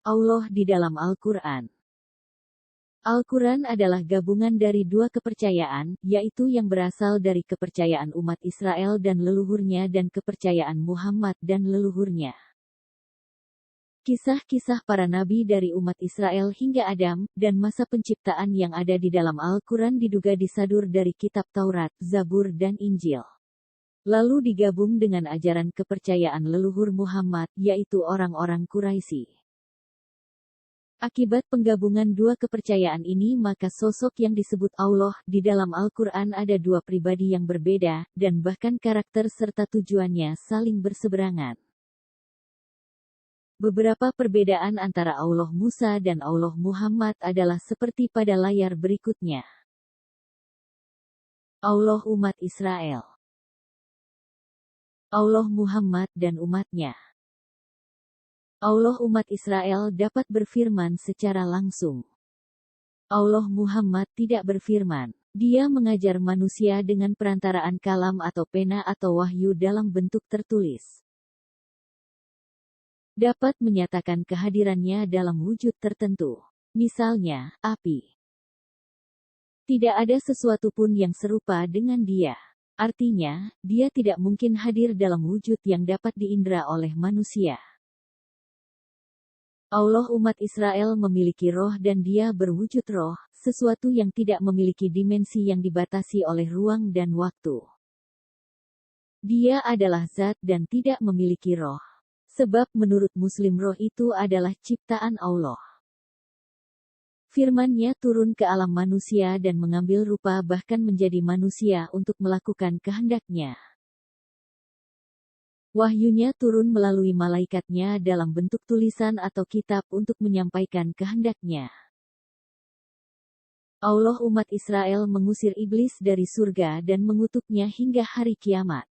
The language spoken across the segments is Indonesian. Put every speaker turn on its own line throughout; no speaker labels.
Allah di dalam Al-Quran. Al-Quran adalah gabungan dari dua kepercayaan, yaitu yang berasal dari kepercayaan umat Israel dan leluhurnya dan kepercayaan Muhammad dan leluhurnya. Kisah-kisah para nabi dari umat Israel hingga Adam, dan masa penciptaan yang ada di dalam Al-Quran diduga disadur dari kitab Taurat, Zabur dan Injil. Lalu digabung dengan ajaran kepercayaan leluhur Muhammad, yaitu orang-orang Quraisy. Akibat penggabungan dua kepercayaan ini maka sosok yang disebut Allah di dalam Al-Quran ada dua pribadi yang berbeda, dan bahkan karakter serta tujuannya saling berseberangan. Beberapa perbedaan antara Allah Musa dan Allah Muhammad adalah seperti pada layar berikutnya. Allah umat Israel. Allah Muhammad dan umatnya. Allah umat Israel dapat berfirman secara langsung. Allah Muhammad tidak berfirman. Dia mengajar manusia dengan perantaraan kalam atau pena atau wahyu dalam bentuk tertulis. Dapat menyatakan kehadirannya dalam wujud tertentu. Misalnya, api. Tidak ada sesuatu pun yang serupa dengan dia. Artinya, dia tidak mungkin hadir dalam wujud yang dapat diindra oleh manusia. Allah umat Israel memiliki roh dan dia berwujud roh, sesuatu yang tidak memiliki dimensi yang dibatasi oleh ruang dan waktu. Dia adalah zat dan tidak memiliki roh. Sebab menurut Muslim roh itu adalah ciptaan Allah. Firman-Nya turun ke alam manusia dan mengambil rupa bahkan menjadi manusia untuk melakukan kehendak-Nya. Wahyunya turun melalui malaikatnya dalam bentuk tulisan atau kitab untuk menyampaikan kehendak-Nya. Allah umat Israel mengusir iblis dari surga dan mengutuknya hingga hari kiamat.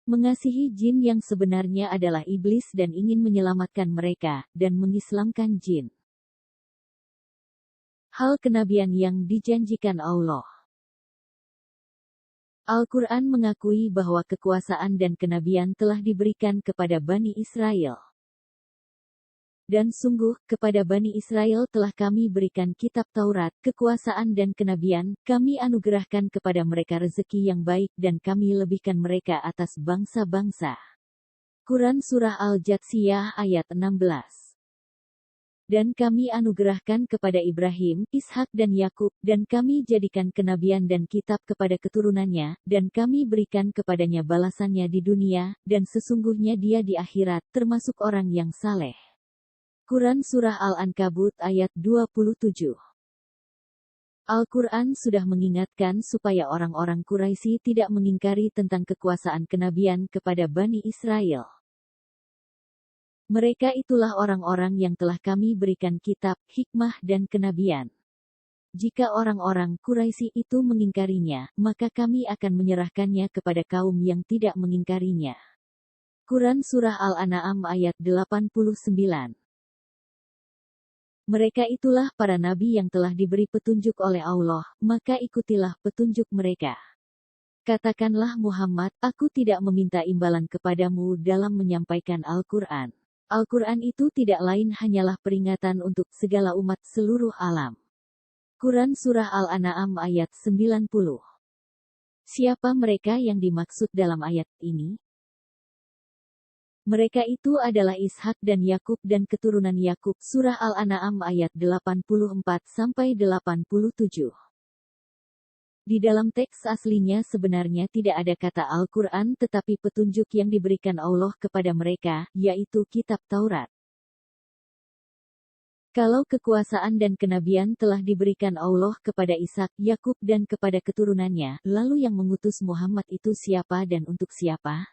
Mengasihi jin yang sebenarnya adalah iblis dan ingin menyelamatkan mereka, dan mengislamkan jin. Hal kenabian yang dijanjikan Allah. Al-Quran mengakui bahwa kekuasaan dan kenabian telah diberikan kepada Bani Israel. Dan sungguh, kepada Bani Israel telah kami berikan kitab Taurat, kekuasaan dan kenabian, kami anugerahkan kepada mereka rezeki yang baik dan kami lebihkan mereka atas bangsa-bangsa. Quran Surah Al-Jathiyah ayat 16. Dan kami anugerahkan kepada Ibrahim, Ishak dan Yakub, dan kami jadikan kenabian dan kitab kepada keturunannya, dan kami berikan kepadanya balasannya di dunia, dan sesungguhnya dia di akhirat, termasuk orang yang saleh. Quran Surah Al-Ankabut ayat 27. Al-Quran sudah mengingatkan supaya orang-orang Quraisy tidak mengingkari tentang kekuasaan kenabian kepada Bani Israel. Mereka itulah orang-orang yang telah kami berikan kitab, hikmah dan kenabian. Jika orang-orang Quraisy itu mengingkarinya, maka kami akan menyerahkannya kepada kaum yang tidak mengingkarinya. Quran Surah Al-An'am ayat 89. Mereka itulah para nabi yang telah diberi petunjuk oleh Allah, maka ikutilah petunjuk mereka. Katakanlah Muhammad, aku tidak meminta imbalan kepadamu dalam menyampaikan Al-Quran. Al-Quran itu tidak lain hanyalah peringatan untuk segala umat seluruh alam. Quran Surah Al-An'am ayat 90. Siapa mereka yang dimaksud dalam ayat ini? Mereka itu adalah Ishak dan Yakub dan keturunan Yakub. Surah Al-An'am ayat 84-87. Di dalam teks aslinya sebenarnya tidak ada kata Al-Quran tetapi petunjuk yang diberikan Allah kepada mereka, yaitu kitab Taurat. Kalau kekuasaan dan kenabian telah diberikan Allah kepada Ishak, Yakub dan kepada keturunannya, lalu yang mengutus Muhammad itu siapa dan untuk siapa?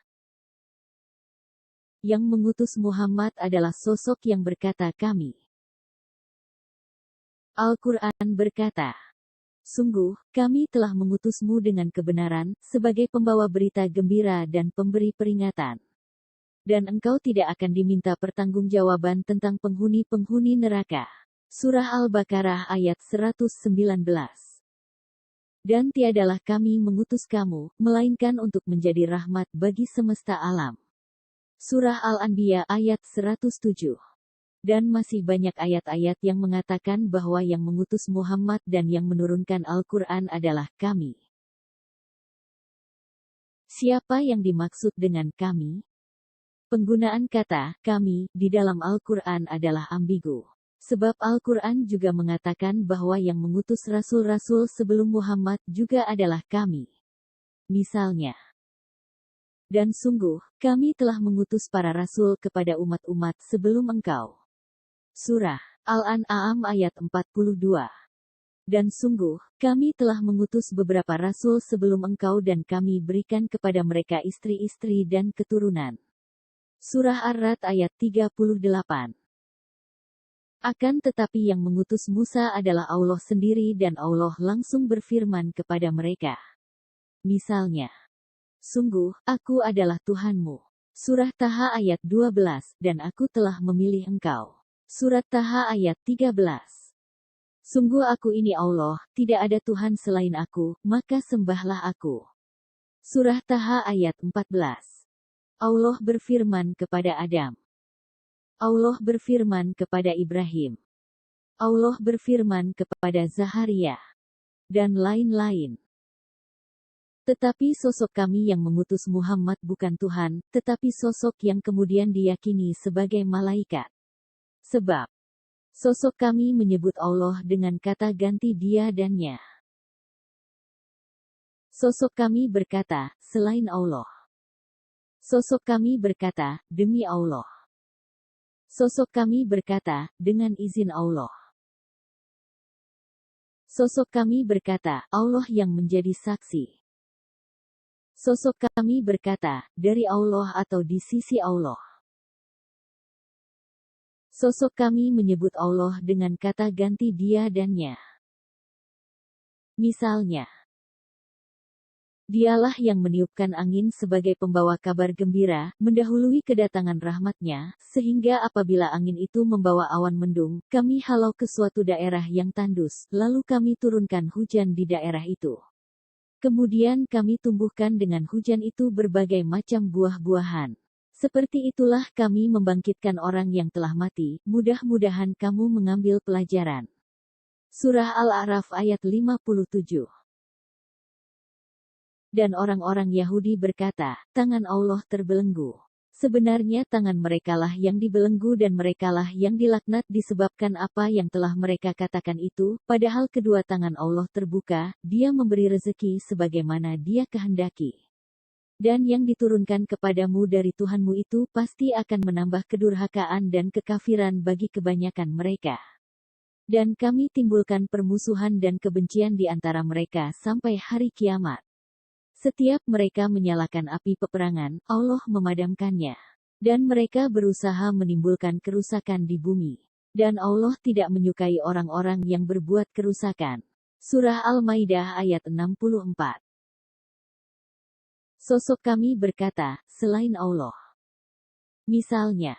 Yang mengutus Muhammad adalah sosok yang berkata kami. Al-Quran berkata, sungguh, kami telah mengutusmu dengan kebenaran, sebagai pembawa berita gembira dan pemberi peringatan. Dan engkau tidak akan diminta pertanggungjawaban tentang penghuni-penghuni neraka. Surah Al-Baqarah ayat 119. Dan tiadalah kami mengutus kamu, melainkan untuk menjadi rahmat bagi semesta alam. Surah Al-Anbiya ayat 107. Dan masih banyak ayat-ayat yang mengatakan bahwa yang mengutus Muhammad dan yang menurunkan Al-Quran adalah kami. Siapa yang dimaksud dengan kami? Penggunaan kata kami di dalam Al-Quran adalah ambigu. Sebab Al-Quran juga mengatakan bahwa yang mengutus rasul-rasul sebelum Muhammad juga adalah kami. Misalnya, dan sungguh, kami telah mengutus para rasul kepada umat-umat sebelum engkau. Surah Al-An'am ayat 42. Dan sungguh, kami telah mengutus beberapa rasul sebelum engkau dan kami berikan kepada mereka istri-istri dan keturunan. Surah Ar-Ra'd ayat 38. Akan tetapi yang mengutus Musa adalah Allah sendiri dan Allah langsung berfirman kepada mereka. Misalnya, sungguh, aku adalah Tuhanmu. Surah Taha ayat 12, dan aku telah memilih engkau. Surat Taha ayat 13. Sungguh aku ini Allah, tidak ada Tuhan selain aku, maka sembahlah aku. Surah Taha ayat 14. Allah berfirman kepada Adam. Allah berfirman kepada Ibrahim. Allah berfirman kepada Zaharia. Dan lain-lain. Tetapi sosok kami yang mengutus Muhammad bukan Tuhan, tetapi sosok yang kemudian diyakini sebagai malaikat. Sebab, sosok kami menyebut Allah dengan kata ganti dia dannya. Sosok kami berkata, selain Allah. Sosok kami berkata, demi Allah. Sosok kami berkata, dengan izin Allah. Sosok kami berkata, Allah yang menjadi saksi. Sosok kami berkata, dari Allah atau di sisi Allah. Sosok kami menyebut Allah dengan kata ganti dia dannya. Misalnya, dialah yang meniupkan angin sebagai pembawa kabar gembira, mendahului kedatangan rahmatnya, sehingga apabila angin itu membawa awan mendung, kami halau ke suatu daerah yang tandus, lalu kami turunkan hujan di daerah itu. Kemudian kami tumbuhkan dengan hujan itu berbagai macam buah-buahan. Seperti itulah kami membangkitkan orang yang telah mati, mudah-mudahan kamu mengambil pelajaran. Surah Al-A'raf ayat 57. Dan orang-orang Yahudi berkata, tangan Allah terbelenggu. Sebenarnya tangan merekalah yang dibelenggu dan merekalah yang dilaknat disebabkan apa yang telah mereka katakan itu, padahal kedua tangan Allah terbuka, Dia memberi rezeki sebagaimana Dia kehendaki. Dan yang diturunkan kepadamu dari Tuhanmu itu pasti akan menambah kedurhakaan dan kekafiran bagi kebanyakan mereka. Dan kami timbulkan permusuhan dan kebencian di antara mereka sampai hari kiamat. Setiap mereka menyalakan api peperangan, Allah memadamkannya. Dan mereka berusaha menimbulkan kerusakan di bumi. Dan Allah tidak menyukai orang-orang yang berbuat kerusakan. Surah Al-Maidah ayat 64. Sosok kami berkata, selain Allah. Misalnya,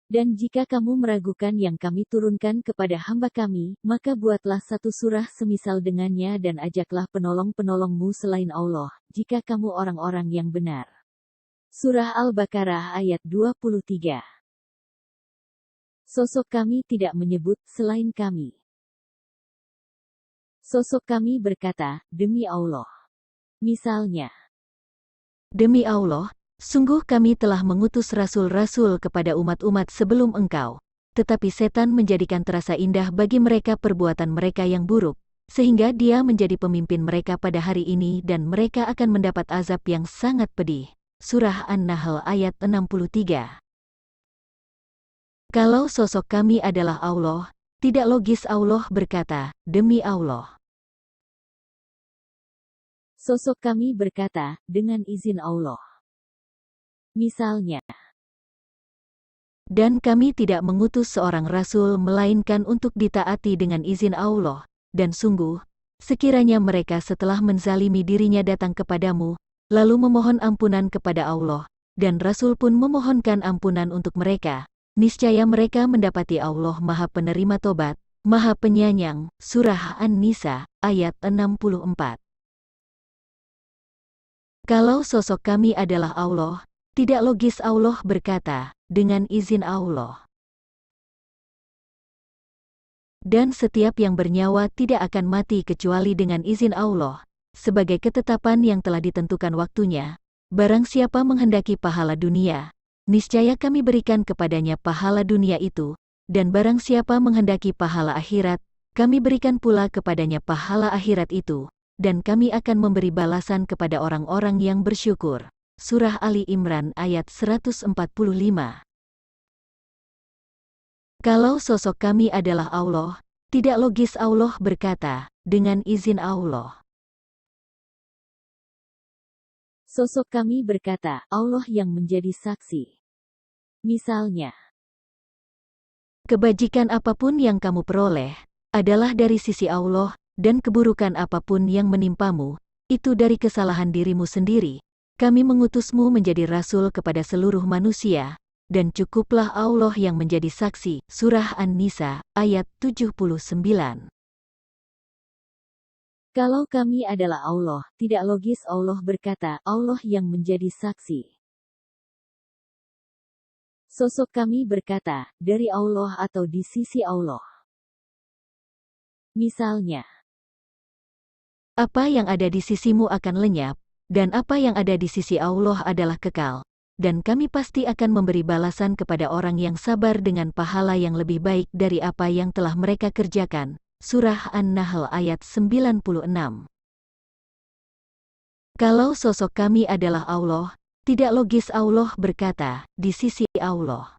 dan jika kamu meragukan yang kami turunkan kepada hamba kami, maka buatlah satu surah semisal dengannya dan ajaklah penolong-penolongmu selain Allah, jika kamu orang-orang yang benar. Surah Al-Baqarah ayat 23. Sosok kami tidak menyebut selain kami. Sosok kami berkata, demi Allah. Misalnya, demi Allah, sungguh kami telah mengutus rasul-rasul kepada umat-umat sebelum engkau. Tetapi setan menjadikan terasa indah bagi mereka perbuatan mereka yang buruk, sehingga dia menjadi pemimpin mereka pada hari ini dan mereka akan mendapat azab yang sangat pedih. Surah An-Nahl ayat 63. Kalau sosok kami adalah Allah, tidak logis Allah berkata, demi Allah. Sosok kami berkata, dengan izin Allah. Misalnya, dan kami tidak mengutus seorang rasul melainkan untuk ditaati dengan izin Allah, dan sungguh, sekiranya mereka setelah menzalimi dirinya datang kepadamu, lalu memohon ampunan kepada Allah, dan rasul pun memohonkan ampunan untuk mereka, niscaya mereka mendapati Allah Maha Penerima Tobat, Maha Penyayang. Surah An-Nisa, ayat 64. Kalau sosok kami adalah Allah,
tidak logis Allah berkata, dengan izin Allah. Dan setiap yang bernyawa tidak akan mati kecuali dengan izin Allah, sebagai ketetapan yang telah ditentukan waktunya. Barang siapa menghendaki pahala dunia, niscaya kami berikan kepadanya pahala dunia itu, dan barang siapa menghendaki pahala akhirat, kami berikan pula kepadanya pahala akhirat itu, dan kami akan memberi balasan kepada orang-orang yang bersyukur. Surah Ali Imran ayat 145. Kalau sosok kami adalah Allah, tidak logis Allah berkata, dengan izin Allah.
Sosok kami berkata, Allah yang menjadi saksi. Misalnya,
kebajikan apapun yang kamu peroleh, adalah dari sisi Allah, dan keburukan apapun yang menimpamu, itu dari kesalahan dirimu sendiri. Kami mengutusmu menjadi rasul kepada seluruh manusia, dan cukuplah Allah yang menjadi saksi. Surah An-Nisa, ayat 79.
kalau kami adalah Allah, tidak logis Allah berkata, Allah yang menjadi saksi. Sosok kami berkata, dari Allah atau di sisi Allah. Misalnya,
apa yang ada di sisimu akan lenyap, dan apa yang ada di sisi Allah adalah kekal, dan kami pasti akan memberi balasan kepada orang yang sabar dengan pahala yang lebih baik dari apa yang telah mereka kerjakan. Surah An-Nahl ayat 96. Kalau sosok kami adalah Allah, tidak logis Allah berkata, di sisi Allah.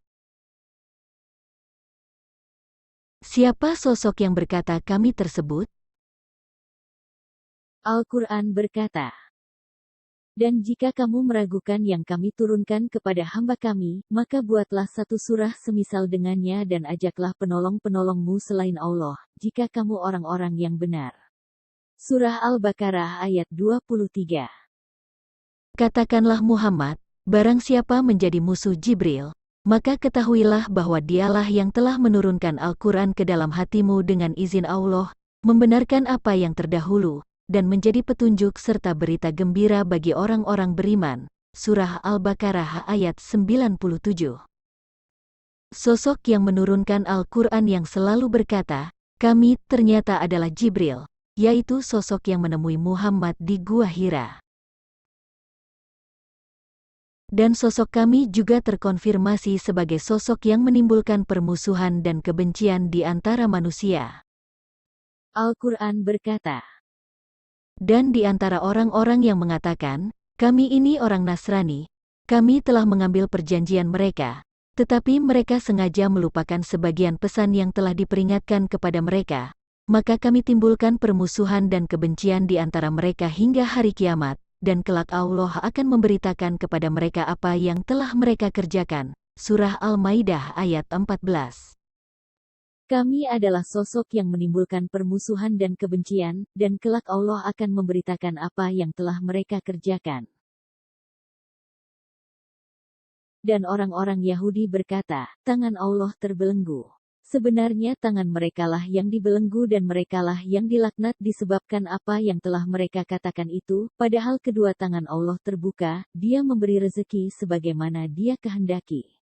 Siapa sosok yang berkata kami tersebut?
Al-Quran berkata, dan jika kamu meragukan yang kami turunkan kepada hamba kami, maka buatlah satu surah semisal dengannya dan ajaklah penolong-penolongmu selain Allah, jika kamu orang-orang yang benar. Surah Al-Baqarah ayat 23.
Katakanlah Muhammad, barang siapa menjadi musuh Jibril, maka ketahuilah bahwa dialah yang telah menurunkan Al-Quran ke dalam hatimu dengan izin Allah, membenarkan apa yang terdahulu, dan menjadi petunjuk serta berita gembira bagi orang-orang beriman. Surah Al-Baqarah ayat 97. Sosok yang menurunkan Al-Quran yang selalu berkata, kami ternyata adalah Jibril, yaitu sosok yang menemui Muhammad di Gua Hira. Dan sosok kami juga terkonfirmasi sebagai sosok yang menimbulkan permusuhan dan kebencian di antara manusia.
Al-Quran berkata,
dan di antara orang-orang yang mengatakan, kami ini orang Nasrani, kami telah mengambil perjanjian mereka, tetapi mereka sengaja melupakan sebagian pesan yang telah diperingatkan kepada mereka, maka kami timbulkan permusuhan dan kebencian di antara mereka hingga hari kiamat, dan kelak Allah akan memberitakan kepada mereka apa yang telah mereka kerjakan. Surah Al-Maidah ayat 14.
Kami adalah sosok yang menimbulkan permusuhan dan kebencian, dan kelak Allah akan memberitakan apa yang telah mereka kerjakan. Dan orang-orang Yahudi berkata, tangan Allah terbelenggu. Sebenarnya tangan merekalah yang dibelenggu dan merekalah yang dilaknat disebabkan apa yang telah mereka katakan itu, padahal kedua tangan Allah terbuka, Dia memberi rezeki sebagaimana Dia kehendaki.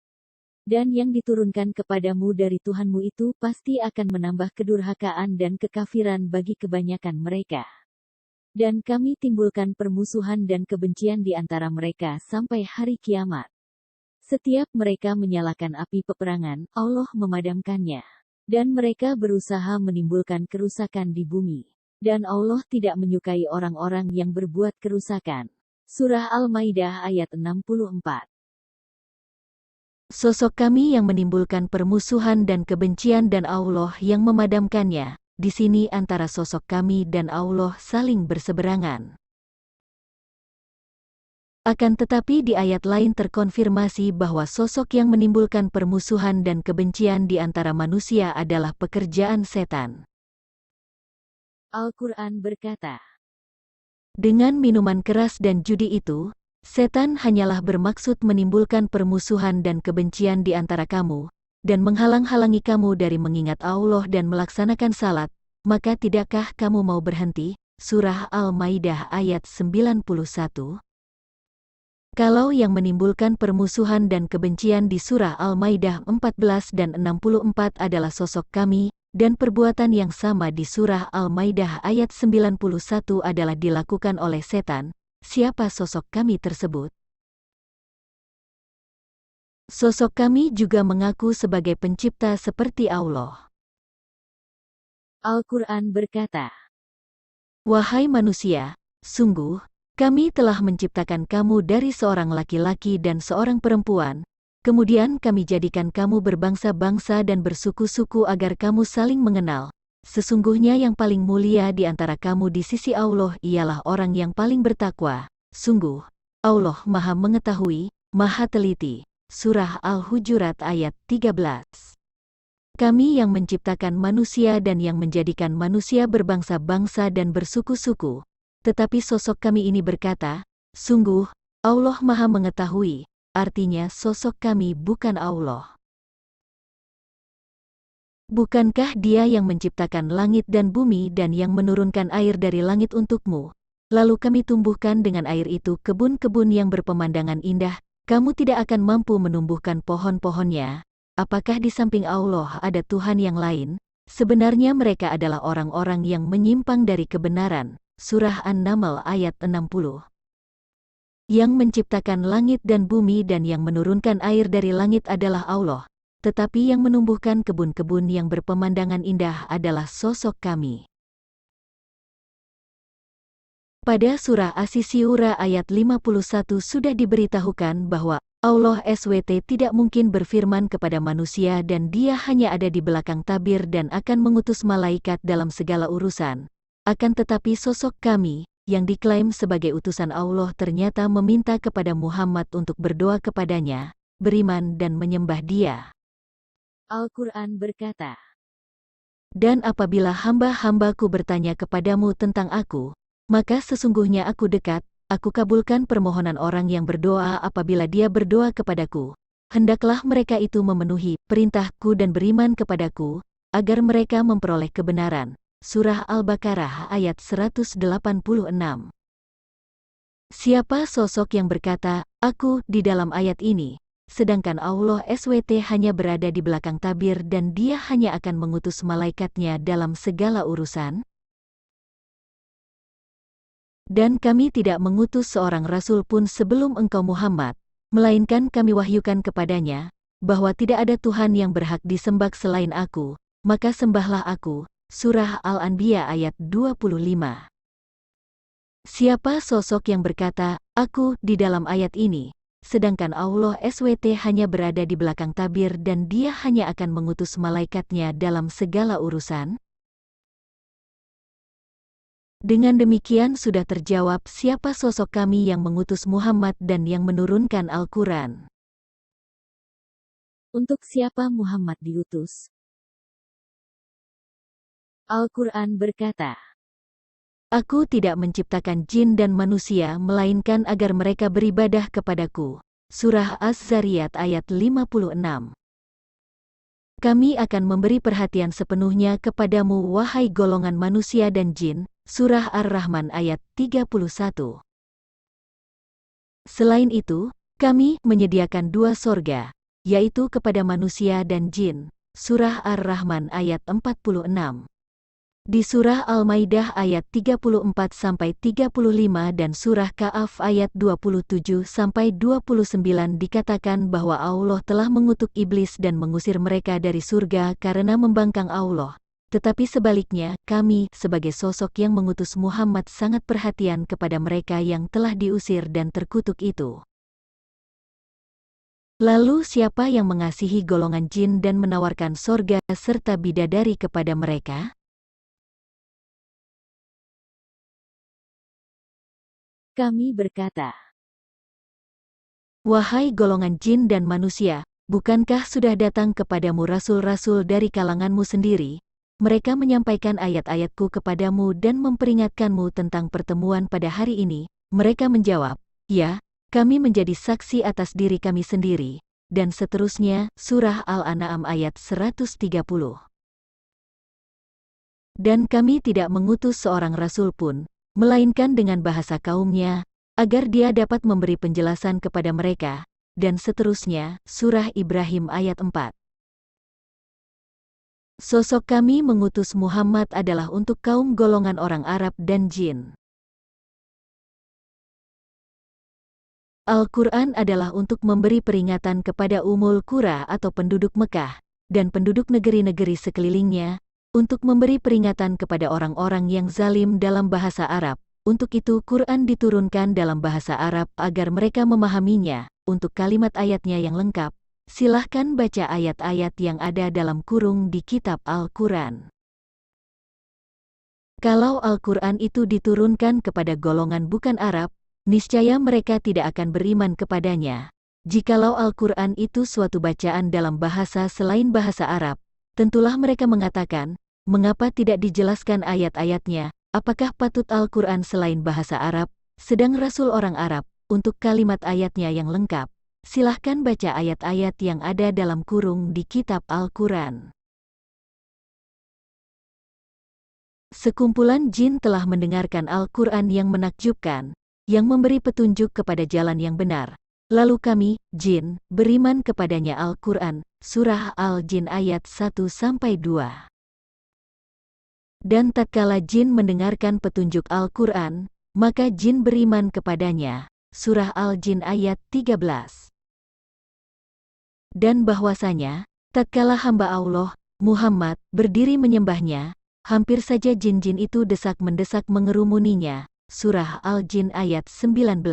Dan yang diturunkan kepadamu dari Tuhanmu itu pasti akan menambah kedurhakaan dan kekafiran bagi kebanyakan mereka. Dan kami timbulkan permusuhan dan kebencian di antara mereka sampai hari kiamat. Setiap mereka menyalakan api peperangan, Allah memadamkannya. Dan mereka berusaha menimbulkan kerusakan di bumi. Dan Allah tidak menyukai orang-orang yang berbuat kerusakan. Surah Al-Maidah ayat 64.
Sosok kami yang menimbulkan permusuhan dan kebencian dan Allah yang memadamkannya. Di sini antara sosok kami dan Allah saling berseberangan. Akan tetapi di ayat lain terkonfirmasi bahwa sosok yang menimbulkan permusuhan dan kebencian di antara manusia adalah pekerjaan setan.
Al-Quran berkata,
dengan minuman keras dan judi itu, setan hanyalah bermaksud menimbulkan permusuhan dan kebencian di antara kamu, dan menghalang-halangi kamu dari mengingat Allah dan melaksanakan salat, maka tidakkah kamu mau berhenti? Surah Al-Maidah ayat 91. Kalau yang menimbulkan permusuhan dan kebencian di surah Al-Maidah 14 dan 64 adalah sosok kami, dan perbuatan yang sama di surah Al-Maidah ayat 91 adalah dilakukan oleh setan, siapa sosok kami tersebut? Sosok kami juga mengaku sebagai pencipta seperti Allah.
Al-Quran berkata,
Wahai manusia, sungguh, kami telah menciptakan kamu dari seorang laki-laki dan seorang perempuan, kemudian kami jadikan kamu berbangsa-bangsa dan bersuku-suku agar kamu saling mengenal. Sesungguhnya yang paling mulia di antara kamu di sisi Allah ialah orang yang paling bertakwa. Sungguh, Allah Maha Mengetahui, Maha Teliti. Surah Al-Hujurat ayat 13. Kami yang menciptakan manusia dan yang menjadikan manusia berbangsa-bangsa dan bersuku-suku. Tetapi sosok kami ini berkata, sungguh, Allah Maha Mengetahui, artinya sosok kami bukan Allah. Bukankah Dia yang menciptakan langit dan bumi dan yang menurunkan air dari langit untukmu? Lalu kami tumbuhkan dengan air itu kebun-kebun yang berpemandangan indah, kamu tidak akan mampu menumbuhkan pohon-pohonnya. Apakah di samping Allah ada Tuhan yang lain? Sebenarnya mereka adalah orang-orang yang menyimpang dari kebenaran. Surah An-Naml ayat 60. Yang menciptakan langit dan bumi dan yang menurunkan air dari langit adalah Allah. Tetapi yang menumbuhkan kebun-kebun yang berpemandangan indah adalah sosok kami. Pada surah As-Syura ayat 51 sudah diberitahukan bahwa Allah SWT tidak mungkin berfirman kepada manusia dan Dia hanya ada di belakang tabir dan akan mengutus malaikat dalam segala urusan. Akan tetapi sosok kami, yang diklaim sebagai utusan Allah ternyata meminta kepada Muhammad untuk berdoa kepadanya, beriman dan menyembah Dia.
Al-Quran berkata,
Dan apabila hamba-hambaku bertanya kepadamu tentang aku, maka sesungguhnya aku dekat, aku kabulkan permohonan orang yang berdoa apabila dia berdoa kepadaku. Hendaklah mereka itu memenuhi perintahku dan beriman kepadaku, agar mereka memperoleh kebenaran. Surah Al-Baqarah ayat 186. Siapa sosok yang berkata, aku di dalam ayat ini, sedangkan Allah SWT hanya berada di belakang tabir dan Dia hanya akan mengutus malaikatnya dalam segala urusan? Dan kami tidak mengutus seorang rasul pun sebelum engkau Muhammad, melainkan kami wahyukan kepadanya, bahwa tidak ada Tuhan yang berhak disembah selain aku, maka sembahlah aku. Surah Al-Anbiya ayat 25. Siapa sosok yang berkata, aku di dalam ayat ini, sedangkan Allah SWT hanya berada di belakang tabir dan Dia hanya akan mengutus malaikatnya dalam segala urusan? Dengan demikian sudah terjawab siapa sosok kami yang mengutus Muhammad dan yang menurunkan Al-Quran.
untuk siapa Muhammad diutus? Al-Quran berkata,
Aku tidak menciptakan jin dan manusia melainkan agar mereka beribadah kepadaku. Surah Az-Zariyat ayat 56. Kami akan memberi perhatian sepenuhnya kepadamu wahai golongan manusia dan jin. Surah Ar-Rahman ayat 31. Selain itu, kami menyediakan 2 sorga, yaitu kepada manusia dan jin. Surah Ar-Rahman ayat 46. Di surah Al-Maidah ayat 34-35 dan surah Ka'af ayat 27-29 dikatakan bahwa Allah telah mengutuk iblis dan mengusir mereka dari surga karena membangkang Allah. Tetapi sebaliknya, kami sebagai sosok yang mengutus Muhammad sangat perhatian kepada mereka yang telah diusir dan terkutuk itu. Lalu siapa yang mengasihi golongan jin dan menawarkan sorga serta bidadari kepada mereka?
kami berkata,
Wahai golongan jin dan manusia, bukankah sudah datang kepadamu rasul-rasul dari kalanganmu sendiri? Mereka menyampaikan ayat-ayatku kepadamu dan memperingatkanmu tentang pertemuan pada hari ini. Mereka menjawab, ya, kami menjadi saksi atas diri kami sendiri. Dan seterusnya, surah Al-An'am ayat 130. Dan kami tidak mengutus seorang rasul pun, melainkan dengan bahasa kaumnya, agar dia dapat memberi penjelasan kepada mereka, dan seterusnya. Surah Ibrahim ayat 4. Sosok kami mengutus Muhammad adalah untuk kaum golongan orang Arab dan jin. Al-Quran adalah untuk memberi peringatan kepada Umul Qura atau penduduk Mekah, dan penduduk negeri-negeri sekelilingnya, untuk memberi peringatan kepada orang-orang yang zalim dalam bahasa Arab. Untuk itu Quran diturunkan dalam bahasa Arab agar mereka memahaminya. Untuk kalimat ayatnya yang lengkap, silahkan baca ayat-ayat yang ada dalam kurung di kitab Al-Quran. Kalau Al-Quran itu diturunkan kepada golongan bukan Arab, niscaya mereka tidak akan beriman kepadanya. Jikalau Al-Quran itu suatu bacaan dalam bahasa selain bahasa Arab, tentulah mereka mengatakan, mengapa tidak dijelaskan ayat-ayatnya? Apakah patut Al-Quran selain bahasa Arab, sedang Rasul orang Arab? Untuk kalimat ayatnya yang lengkap, silahkan baca ayat-ayat yang ada dalam kurung di kitab Al-Quran. Sekumpulan jin telah mendengarkan Al-Quran yang menakjubkan, yang memberi petunjuk kepada jalan yang benar. Lalu kami, jin, beriman kepadanya. Al-Quran, Surah Al-Jin ayat 1-2. Dan tatkala jin mendengarkan petunjuk Al-Quran, maka jin beriman kepadanya. Surah Al-Jin ayat 13. Dan bahwasanya, tatkala hamba Allah, Muhammad, berdiri menyembahnya, hampir saja jin-jin itu desak-mendesak mengerumuninya. Surah Al-Jin ayat 19.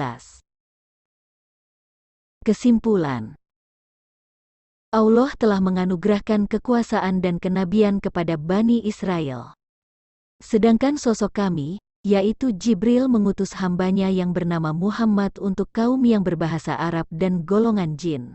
Kesimpulan: Allah telah menganugerahkan kekuasaan dan kenabian kepada Bani Israel. Sedangkan sosok kami, yaitu Jibril, mengutus hambanya yang bernama Muhammad untuk kaum yang berbahasa Arab dan golongan jin.